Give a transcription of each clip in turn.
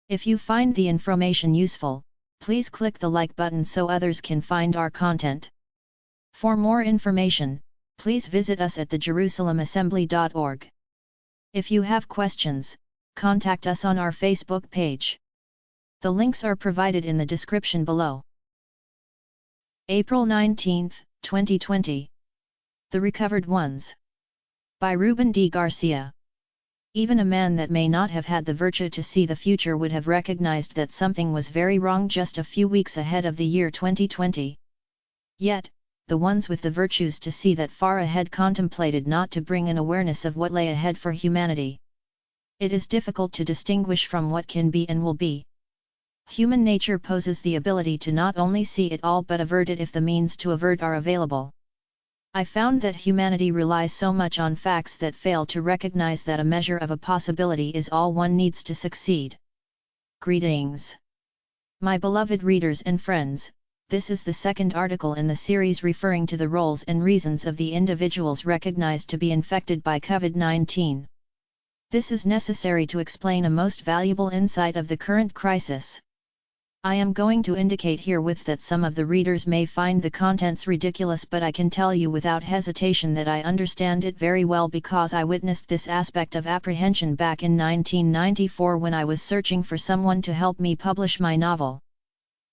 If you find the information useful, please click the like button so others can find our content. For more information, please visit us at thejerusalemassembly.org. If you have questions, contact us on our Facebook page. The links are provided in the description below. April 19, 2020. The Recovered Ones. By Ruben D. Garcia. Even a man that may not have had the virtue to see the future would have recognized that something was very wrong just a few weeks ahead of the year 2020. Yet, the ones with the virtues to see that far ahead contemplated not to bring an awareness of what lay ahead for humanity. It is difficult to distinguish from what can be and will be. Human nature poses the ability to not only see it all but avert it if the means to avert are available. I found that humanity relies so much on facts that fail to recognize that a measure of a possibility is all one needs to succeed. Greetings. My beloved readers and friends, this is the second article in the series referring to the roles and reasons of the individuals recognized to be infected by COVID-19. This is necessary to explain a most valuable insight of the current crisis. I am going to indicate herewith that some of the readers may find the contents ridiculous, but I can tell you without hesitation that I understand it very well because I witnessed this aspect of apprehension back in 1994 when I was searching for someone to help me publish my novel.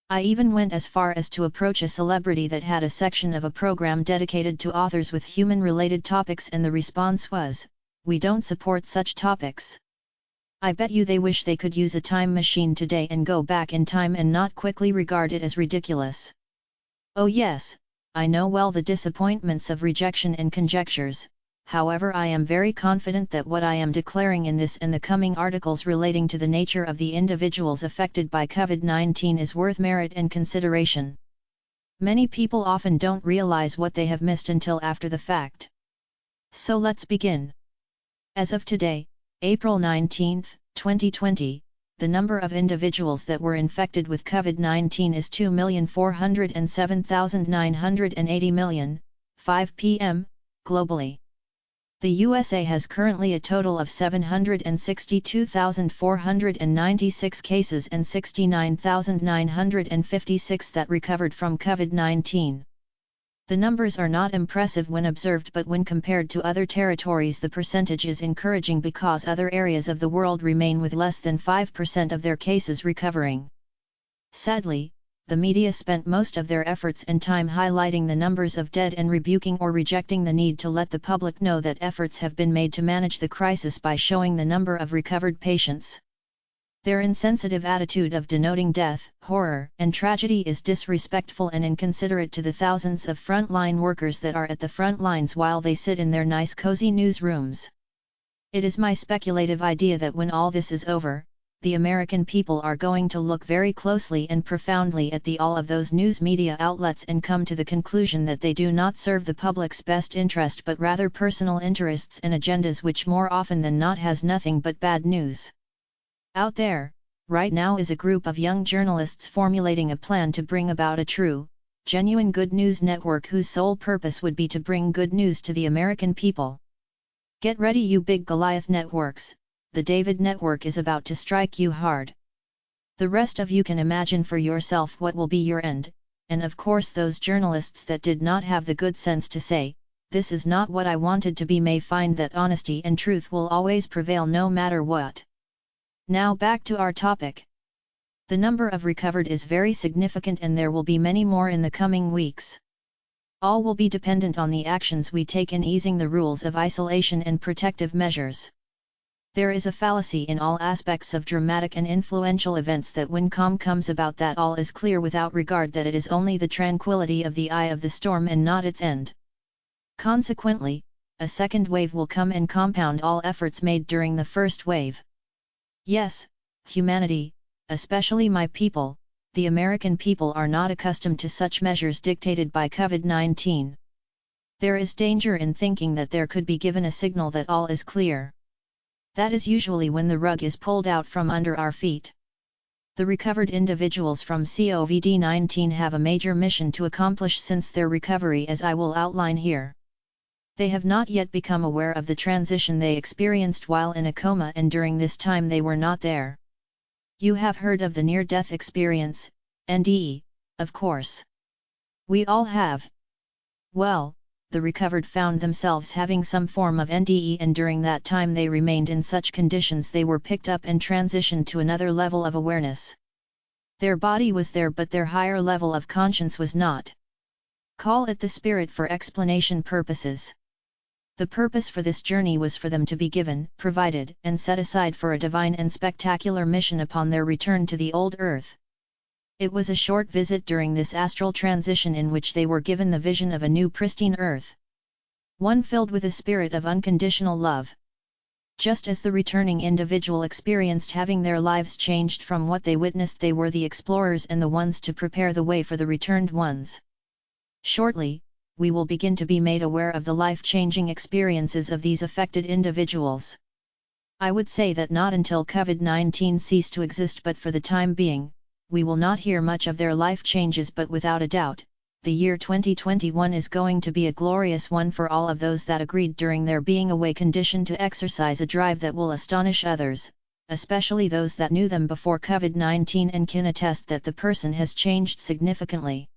I even went as far as to approach a celebrity that had a section of a program dedicated to authors with human-related topics, and the response was, "We don't support such topics." I bet you they wish they could use a time machine today and go back in time and not quickly regard it as ridiculous. Oh yes, I know well the disappointments of rejection and conjectures, however I am very confident that what I am declaring in this and the coming articles relating to the nature of the individuals affected by COVID-19 is worth merit and consideration. Many people often don't realize what they have missed until after the fact. So let's begin. As of today, April 19, 2020, the number of individuals that were infected with COVID-19 is 2,407,980 5 p.m., globally. The USA has currently a total of 762,496 cases and 69,956 that recovered from COVID-19. The numbers are not impressive when observed, but when compared to other territories the percentage is encouraging because other areas of the world remain with less than 5% of their cases recovering. Sadly, the media spent most of their efforts and time highlighting the numbers of dead and rebuking or rejecting the need to let the public know that efforts have been made to manage the crisis by showing the number of recovered patients. Their insensitive attitude of denoting death, horror, and tragedy is disrespectful and inconsiderate to the thousands of frontline workers that are at the front lines while they sit in their nice cozy newsrooms. It is my speculative idea that when all this is over, the American people are going to look very closely and profoundly at all of those news media outlets and come to the conclusion that they do not serve the public's best interest but rather personal interests and agendas, which more often than not has nothing but bad news. Out there, right now is a group of young journalists formulating a plan to bring about a true, genuine good news network whose sole purpose would be to bring good news to the American people. Get ready, you big Goliath networks, the David Network is about to strike you hard. The rest of you can imagine for yourself what will be your end, and of course those journalists that did not have the good sense to say, "This is not what I wanted to be," may find that honesty and truth will always prevail no matter what. Now back to our topic. The number of recovered is very significant and there will be many more in the coming weeks. All will be dependent on the actions we take in easing the rules of isolation and protective measures. There is a fallacy in all aspects of dramatic and influential events that when calm comes about that all is clear without regard that it is only the tranquility of the eye of the storm and not its end. Consequently, a second wave will come and compound all efforts made during the first wave. Yes, humanity, especially my people, the American people, are not accustomed to such measures dictated by COVID-19. There is danger in thinking that there could be given a signal that all is clear. That is usually when the rug is pulled out from under our feet. The recovered individuals from COVID-19 have a major mission to accomplish since their recovery, as I will outline here. They have not yet become aware of the transition they experienced while in a coma, and during this time they were not there. You have heard of the near-death experience, NDE, of course. We all have. Well, the recovered found themselves having some form of NDE, and during that time they remained in such conditions they were picked up and transitioned to another level of awareness. Their body was there but their higher level of conscience was not. Call it the spirit for explanation purposes. The purpose for this journey was for them to be given, provided, and set aside for a divine and spectacular mission upon their return to the old earth. It was a short visit during this astral transition in which they were given the vision of a new pristine earth. One filled with a spirit of unconditional love. Just as the returning individual experienced having their lives changed from what they witnessed, they were the explorers and the ones to prepare the way for the returned ones. Shortly, we will begin to be made aware of the life-changing experiences of these affected individuals. I would say that not until COVID-19 ceased to exist, but for the time being, we will not hear much of their life changes, but without a doubt, the year 2021 is going to be a glorious one for all of those that agreed during their being away condition to exercise a drive that will astonish others, especially those that knew them before COVID-19 and can attest that the person has changed significantly.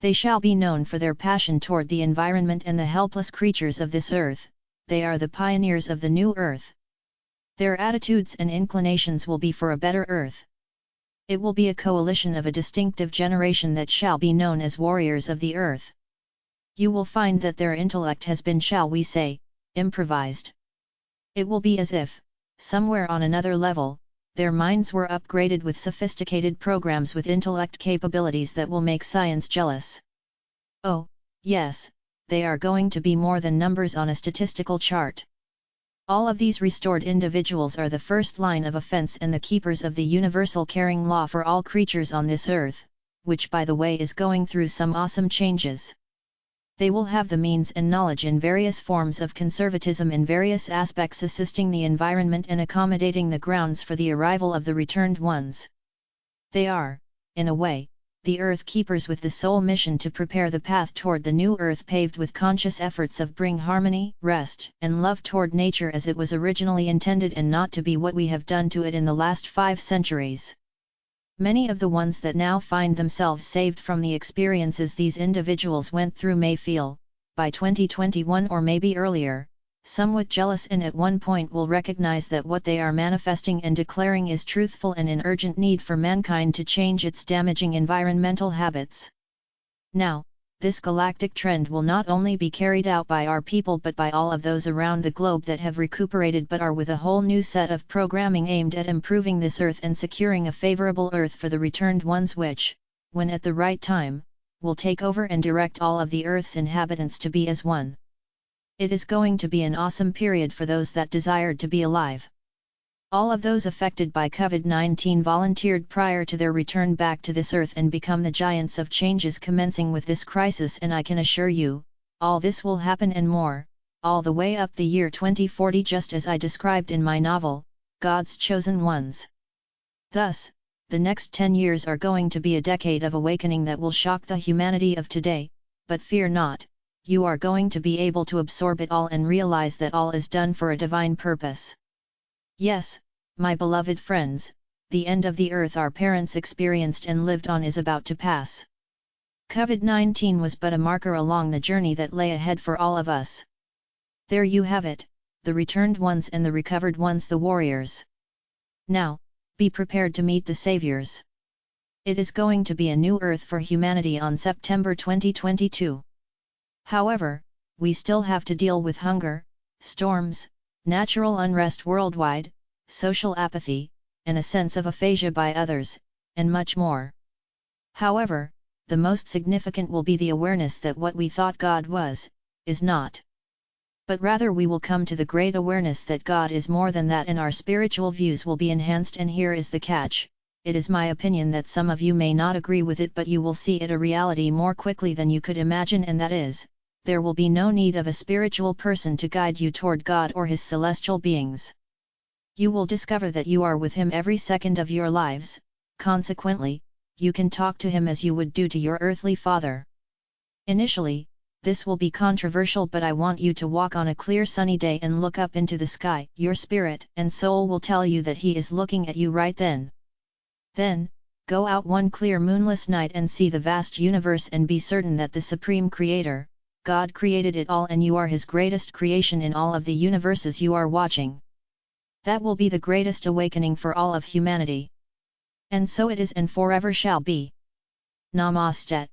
They shall be known for their passion toward the environment and the helpless creatures of this earth. They are the pioneers of the new earth. Their attitudes and inclinations will be for a better earth. It will be a coalition of a distinctive generation that shall be known as warriors of the earth. You will find that their intellect has been, shall we say, improvised. It will be as if, somewhere on another level, their minds were upgraded with sophisticated programs with intellect capabilities that will make science jealous. Oh, yes, they are going to be more than numbers on a statistical chart. All of these restored individuals are the first line of offense and the keepers of the universal caring law for all creatures on this earth, which by the way is going through some awesome changes. They will have the means and knowledge in various forms of conservatism in various aspects, assisting the environment and accommodating the grounds for the arrival of the returned ones. They are, in a way, the earth keepers with the sole mission to prepare the path toward the new earth paved with conscious efforts of bring harmony, rest, and love toward nature as it was originally intended, and not to be what we have done to it in the last 5 centuries. Many of the ones that now find themselves saved from the experiences these individuals went through may feel, by 2021 or maybe earlier, somewhat jealous, and at one point will recognize that what they are manifesting and declaring is truthful and in urgent need for mankind to change its damaging environmental habits. Now, this galactic trend will not only be carried out by our people but by all of those around the globe that have recuperated but are with a whole new set of programming aimed at improving this earth and securing a favorable earth for the returned ones which, when at the right time, will take over and direct all of the earth's inhabitants to be as one. It is going to be an awesome period for those that desired to be alive. All of those affected by COVID-19 volunteered prior to their return back to this earth and become the giants of changes commencing with this crisis, and I can assure you, all this will happen and more, all the way up the year 2040, just as I described in my novel, God's Chosen Ones. Thus, the next 10 years are going to be a decade of awakening that will shock the humanity of today, but fear not, you are going to be able to absorb it all and realize that all is done for a divine purpose. Yes, my beloved friends, the end of the earth our parents experienced and lived on is about to pass. COVID-19 was but a marker along the journey that lay ahead for all of us. There you have it, the returned ones and the recovered ones, the warriors. Now, be prepared to meet the saviors. It is going to be a new earth for humanity on September 2022. However, we still have to deal with hunger, storms, natural unrest worldwide, social apathy, and a sense of aphasia by others, and much more. However, the most significant will be the awareness that what we thought God was, is not. But rather we will come to the great awareness that God is more than that, and our spiritual views will be enhanced. And here is the catch: it is my opinion that some of you may not agree with it, but you will see it a reality more quickly than you could imagine, and that is, there will be no need of a spiritual person to guide you toward God or His celestial beings. You will discover that you are with Him every second of your lives. Consequently, you can talk to Him as you would do to your earthly father. Initially, this will be controversial, but I want you to walk on a clear sunny day and look up into the sky. Your spirit and soul will tell you that He is looking at you right then. Then, go out one clear moonless night and see the vast universe and be certain that the Supreme Creator, God created it all and you are His greatest creation in all of the universes you are watching. That will be the greatest awakening for all of humanity. And so it is and forever shall be. Namaste.